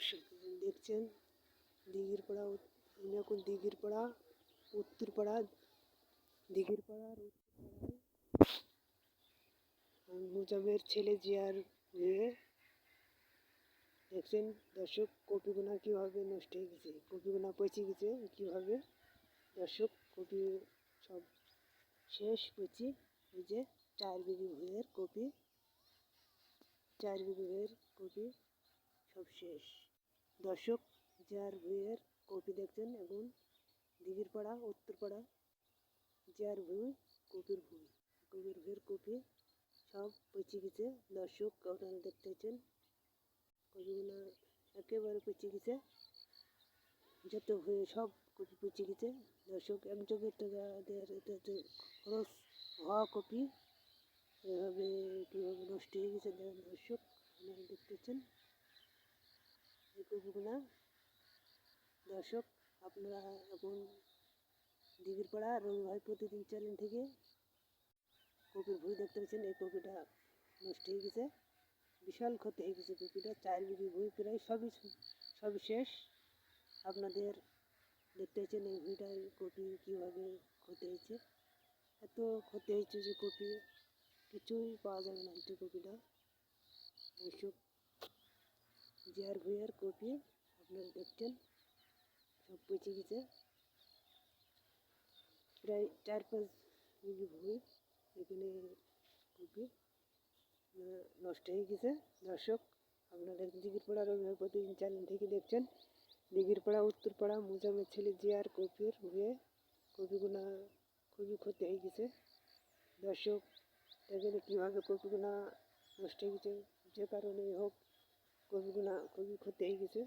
দর্শক দেখছেন দিঘিরপাড়া আমি এখন দিঘিরপাড়া উত্তরপাড়া দিঘিরপাড়ার উত্তরপাড়ায় মুজামের ছেলে জিয়ার হয়ে দেখছেন দর্শক কপিগুনা কীভাবে নষ্ট হয়ে গেছে, কপিগুনা পচে গেছে কীভাবে। দর্শক কপি সব শেষ পচি, এই যে 4 বিঘি ভুঁইয়ের কপি, 4 বিঘি ভুঁইয়ের কপি সব শেষ। দর্শক জিয়ার ভুঁইয়ের কপি দেখছেন এখন দিঘিরপাড়া উত্তরপাড়া জিয়ার ভুঁই কপির ভুঁইয়ের কপি সব পচে গেছে। দর্শক আপনারা দেখতে পাচ্ছেন কপিগুলো একেবারে পচে গেছে, যত ভুঁয়ে সব কপি পচে গেছে। দর্শক 1 জনের টাকা এটাতে খরচ হওয়া কপি এভাবে কীভাবে নষ্ট হয়ে গেছে দেখেন দর্শক আপনারা দেখতে পাচ্ছেন এই কপিগুলা। দর্শক আপনারা এখন দিঘিরপাড়া রবি ভাই প্রতিদিন চ্যানেল থেকে কপির ভুঁই দেখতে পাচ্ছেন। এই কপিটা নষ্ট হয়ে গেছে, বিশাল ক্ষতি হয়ে গেছে কপিটা। 4 বিঘি ভুঁই প্রায় সবই শেষ। আপনাদের দেখতে পাচ্ছেন এই ভুঁইটার কপি কীভাবে ক্ষতি হয়েছে, এত ক্ষতি হয়েছে যে কপি কিছুই পাওয়া যাবে না। এই কপিটা দর্শক জিয়ার ভুঁইয়ের কপি আপনারা দেখছেন সব পচে গেছে, প্রায় 4-5 বিঘি ভুঁই এখানে কপি নষ্ট হয়ে গেছে। দর্শক আপনারা দিঘিরপাড়া রবি ভাই প্রতিদিন চ্যানেল থেকে দেখছেন দিঘিরপাড়া উত্তরপাড়া মুজামের ছেলে জিয়ার কপির ভুঁয়ে কপিগুলা খুবই ক্ষতি হয়ে গেছে। দর্শক দেখেন কীভাবে কপিগুলা নষ্ট হয়ে গেছে, যে কারণেই হোক কপিগুলা খুবই ক্ষতি হয়ে গেছে,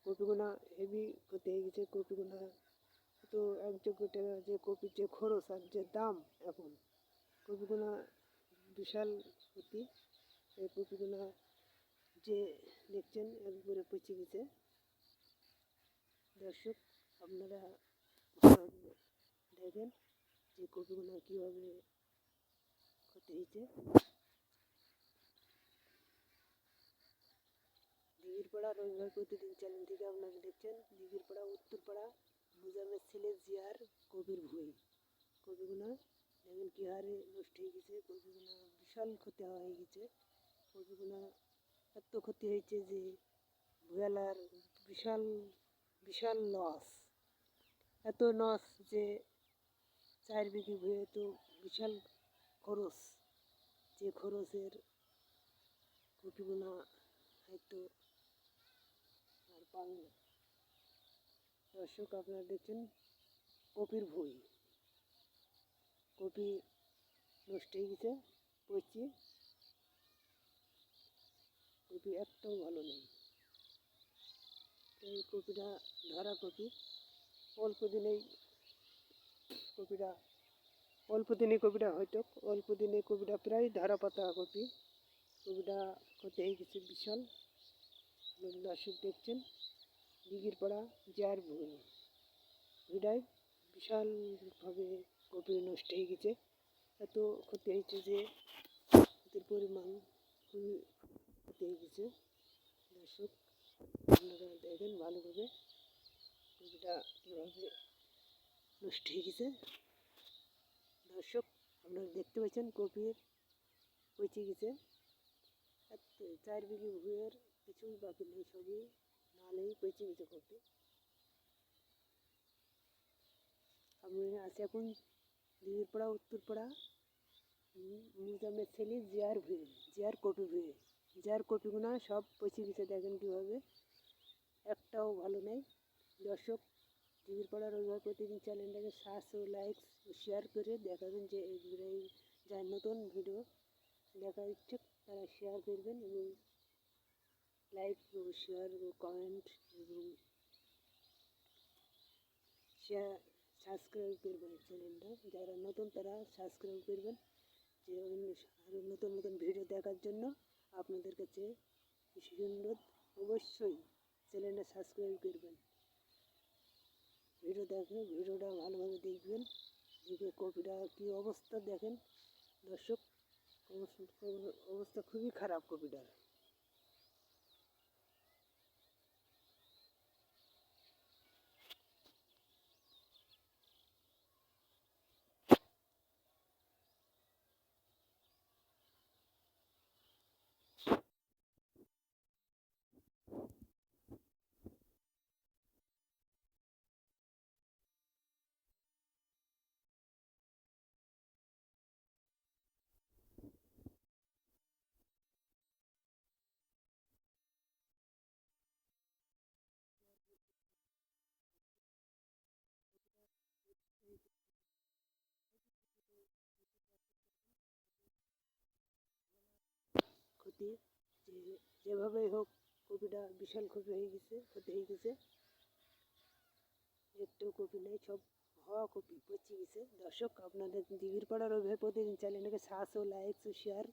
কপিগুলা হেভি ক্ষতি হয়ে গেছে। কপিগুলা তো 1 যোগ্য টাকা যে কপির যে খরচ আর যে দাম, এখন কপিগুলা বিশাল ক্ষতি। এই কপিগুলা যে দেখছেন একবারে পচে গেছে। দর্শক আপনারা দেখেন যে কপিগুলো কীভাবে ক্ষতি হয়েছে। দিঘিরপাড়া রবি ভাই প্রতিদিন চ্যানেল থেকে আপনারা দেখছেন দিঘিরপাড়া উত্তরপাড়া মুজামের ছেলে জিয়ার কপির ভুঁই কপিগুলো দেখেন কী হারে নষ্ট হয়ে গেছে। কপিগুলো বিশাল ক্ষতি হয়ে গেছে, কপিগুলো এত ক্ষতি হয়েছে যে ভুঁইয়ালার বিশাল বিশাল লস, এত লস যে 4 বিঘি ভুঁইয়ে তো বিশাল খরচ, যে খরচের কপিগুলো হয়তো আর পাবে না। দর্শক আপনারা দেখছেন কপির ভুঁই, কপি নষ্ট হয়ে গেছে পচে, কপি একটাও ভালো নেই। এই কপিটা ধরা কপি, অল্প দিনেই কপিটা হয়তো অল্প দিনে কপিটা প্রায় ধরা পাতা কপি, কপিটা ক্ষতি হয়ে গেছে বিশাল। দর্শক দেখছেন দিঘিরপাড়া জিয়ার ভুঁইটায় বিশালভাবে কপি নষ্ট হয়ে গেছে, এত ক্ষতি হয়েছে যে এদের পরিমাণ খুবই ক্ষতি হয়ে গেছে। দর্শক আপনারা দেখেন ভালোভাবে কপিটা কীভাবে নষ্ট হয়ে গেছে। দর্শক আপনারা দেখতে পাচ্ছেন কপির পচে গেছে, 4 বিঘি ভুঁইয়ের কিছুই বাকি নেই, সবই নালেই পচে গেছে কপি। আমি আছি এখন দিঘিরপাড়া উত্তরপাড়া মুজামের ছেলে জিয়ার কপি ভুঁয়ে, জিয়ার কপিগুলো সব পচে গেছে দেখেন কীভাবে, একটাও ভালো নেই। দর্শক দিঘিরপাড়া রবি ভাই প্রতিদিন চ্যানেলটাকে সাবস্ক্রাইব লাইক শেয়ার করে দেখাবেন যে এই যার নতুন ভিডিও দেখার ইচ্ছুক তারা শেয়ার করবেন এবং লাইক ও শেয়ার ও কমেন্ট এবং সাবস্ক্রাইব করবেন চ্যানেলটা, যারা নতুন তারা সাবস্ক্রাইব করবেন, যে আরও নতুন নতুন ভিডিও দেখার জন্য আপনাদের কাছে বিশেষ অনুরোধ, অবশ্যই চ্যানেলটা সাবস্ক্রাইব করবেন। ভিডিওটা ভালোভাবে দেখবেন, দেখে কপিটা কী অবস্থা দেখেন দর্শক, অবস্থা খুবই খারাপ কপিটার। ক্ষতি, যে যেভাবেই হোক কপিটা বিশাল ক্ষতি হয়ে গেছে, একটু কপি নেই, সব হওয়া কপি পচে গেছে। দর্শক, আপনাদের দিঘির পাড়ার ওইভাবে প্রতিদিন চ্যানেলটাকে সাবস্ক্রাইব, লাইক ও শেয়ার